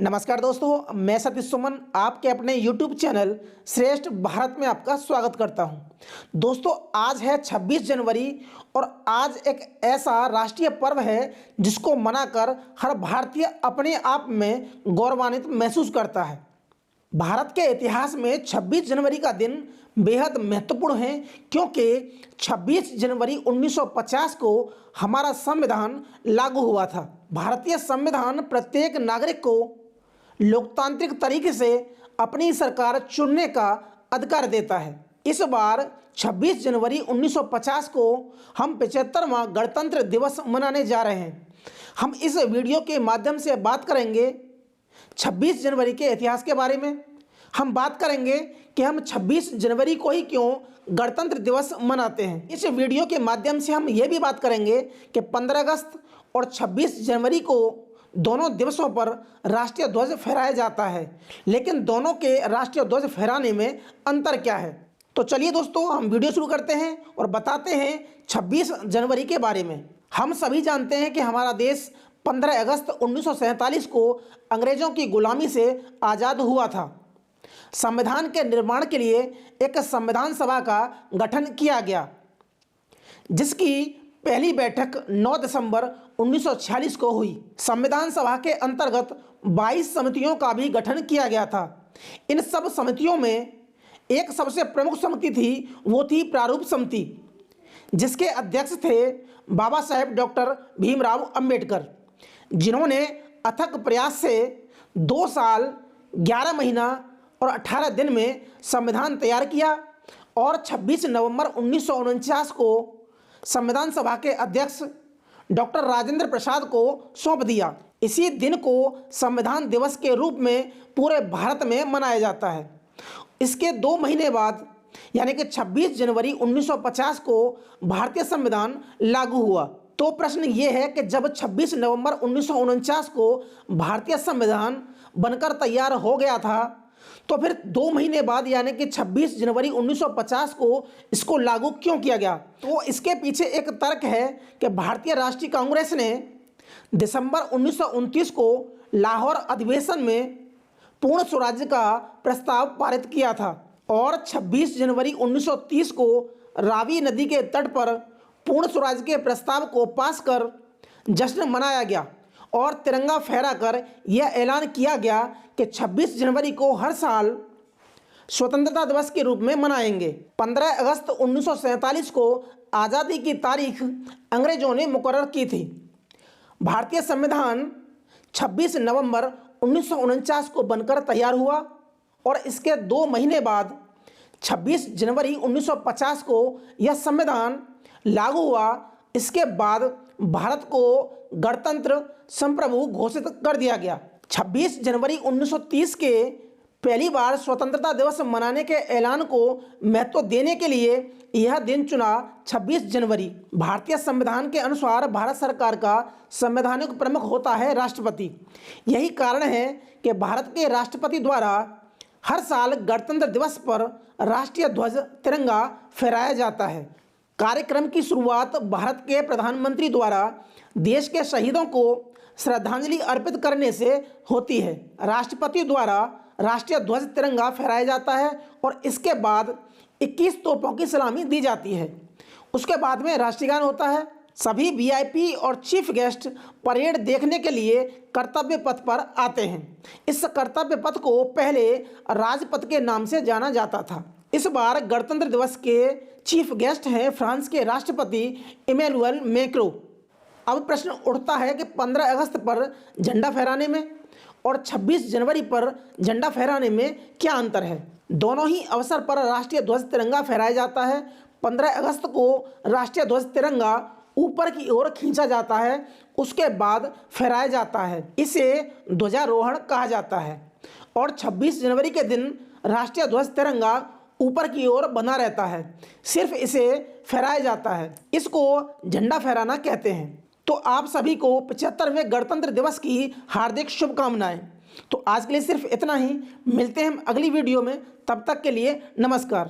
नमस्कार दोस्तों, मैं सतीश सुमन आपके अपने YouTube चैनल श्रेष्ठ भारत में आपका स्वागत करता हूं। दोस्तों, आज है 26 जनवरी और आज एक ऐसा राष्ट्रीय पर्व है जिसको मनाकर हर भारतीय अपने आप में गौरवान्वित महसूस करता है। भारत के इतिहास में 26 जनवरी का दिन बेहद महत्वपूर्ण है क्योंकि 26 जनवरी 1950 को हमारा संविधान लागू हुआ था। भारतीय संविधान प्रत्येक नागरिक को लोकतांत्रिक तरीके से अपनी सरकार चुनने का अधिकार देता है। इस बार 26 जनवरी 1950 को हम 75वां गणतंत्र दिवस मनाने जा रहे हैं। हम इस वीडियो के माध्यम से बात करेंगे 26 जनवरी के इतिहास के बारे में। हम बात करेंगे कि हम 26 जनवरी को ही क्यों गणतंत्र दिवस मनाते हैं। इस वीडियो के माध्यम से हम ये भी बात करेंगे कि 15 अगस्त और 26 जनवरी को दोनों दिवसों पर राष्ट्रीय ध्वज फहराया जाता है, लेकिन दोनों के राष्ट्रीय ध्वज फहराने में अंतर क्या है। तो चलिए दोस्तों, हम वीडियो शुरू करते हैं और बताते हैं 26 जनवरी के बारे में। हम सभी जानते हैं कि हमारा देश 15 अगस्त 1947 को अंग्रेज़ों की गुलामी से आज़ाद हुआ था। संविधान के निर्माण के लिए एक संविधान सभा का गठन किया गया, जिसकी पहली बैठक 9 दिसंबर 1946 को हुई। संविधान सभा के अंतर्गत 22 समितियों का भी गठन किया गया था। इन सब समितियों में एक सबसे प्रमुख समिति थी, वो थी प्रारूप समिति, जिसके अध्यक्ष थे बाबा साहेब डॉक्टर भीमराव अंबेडकर, जिन्होंने अथक प्रयास से 2 साल 11 महीना और 18 दिन में संविधान तैयार किया और 26 नवंबर 1949 को संविधान सभा के अध्यक्ष डॉक्टर राजेंद्र प्रसाद को सौंप दिया। इसी दिन को संविधान दिवस के रूप में पूरे भारत में मनाया जाता है। इसके 2 महीने बाद यानी कि 26 जनवरी 1950 को भारतीय संविधान लागू हुआ। तो प्रश्न ये है कि जब 26 नवंबर 1949 को भारतीय संविधान बनकर तैयार हो गया था, तो फिर 2 महीने बाद यानी कि 26 जनवरी 1950 को इसको लागू क्यों किया गया। तो इसके पीछे एक तर्क है कि भारतीय राष्ट्रीय कांग्रेस ने दिसंबर 1929 को लाहौर अधिवेशन में पूर्ण स्वराज्य का प्रस्ताव पारित किया था और 26 जनवरी 1930 को रावी नदी के तट पर पूर्ण स्वराज्य के प्रस्ताव को पास कर जश्न मनाया गया और तिरंगा फहराकर यह ऐलान किया गया कि 26 जनवरी को हर साल स्वतंत्रता दिवस के रूप में मनाएंगे। 15 अगस्त 1947 को आज़ादी की तारीख अंग्रेजों ने मुकर्रर की थी। भारतीय संविधान 26 नवंबर 1949 को बनकर तैयार हुआ और इसके 2 महीने बाद 26 जनवरी 1950 को यह संविधान लागू हुआ। इसके बाद भारत को गणतंत्र संप्रभु घोषित कर दिया गया। 26 जनवरी 1930 के पहली बार स्वतंत्रता दिवस मनाने के ऐलान को महत्व देने के लिए यह दिन चुना 26 जनवरी। भारतीय संविधान के अनुसार भारत सरकार का संवैधानिक प्रमुख होता है राष्ट्रपति। यही कारण है कि भारत के राष्ट्रपति द्वारा हर साल गणतंत्र दिवस पर राष्ट्रीय ध्वज तिरंगा फहराया जाता है। कार्यक्रम की शुरुआत भारत के प्रधानमंत्री द्वारा देश के शहीदों को श्रद्धांजलि अर्पित करने से होती है। राष्ट्रपति द्वारा राष्ट्रीय ध्वज तिरंगा फहराया जाता है और इसके बाद 21 तोपों की सलामी दी जाती है। उसके बाद में राष्ट्रगान होता है। सभी वीआईपी और चीफ गेस्ट परेड देखने के लिए कर्तव्य पथ पर आते हैं। इस कर्तव्य पथ को पहले राजपथ के नाम से जाना जाता था। इस बार गणतंत्र दिवस के चीफ गेस्ट हैं फ्रांस के राष्ट्रपति इमैनुअल मैक्रों। अब प्रश्न उठता है कि 15 अगस्त पर झंडा फहराने में और 26 जनवरी पर झंडा फहराने में क्या अंतर है। दोनों ही अवसर पर राष्ट्रीय ध्वज तिरंगा फहराया जाता है। 15 अगस्त को राष्ट्रीय ध्वज तिरंगा ऊपर की ओर खींचा जाता है, उसके बाद फहराया जाता है। इसे ध्वजारोहण कहा जाता है और 26 जनवरी के दिन राष्ट्रीय ध्वज तिरंगा ऊपर की ओर बना रहता है, सिर्फ इसे फहराया जाता है। इसको झंडा फहराना कहते हैं। तो आप सभी को 75वें गणतंत्र दिवस की हार्दिक शुभकामनाएं। तो आज के लिए सिर्फ इतना ही। मिलते हैं हम अगली वीडियो में, तब तक के लिए नमस्कार।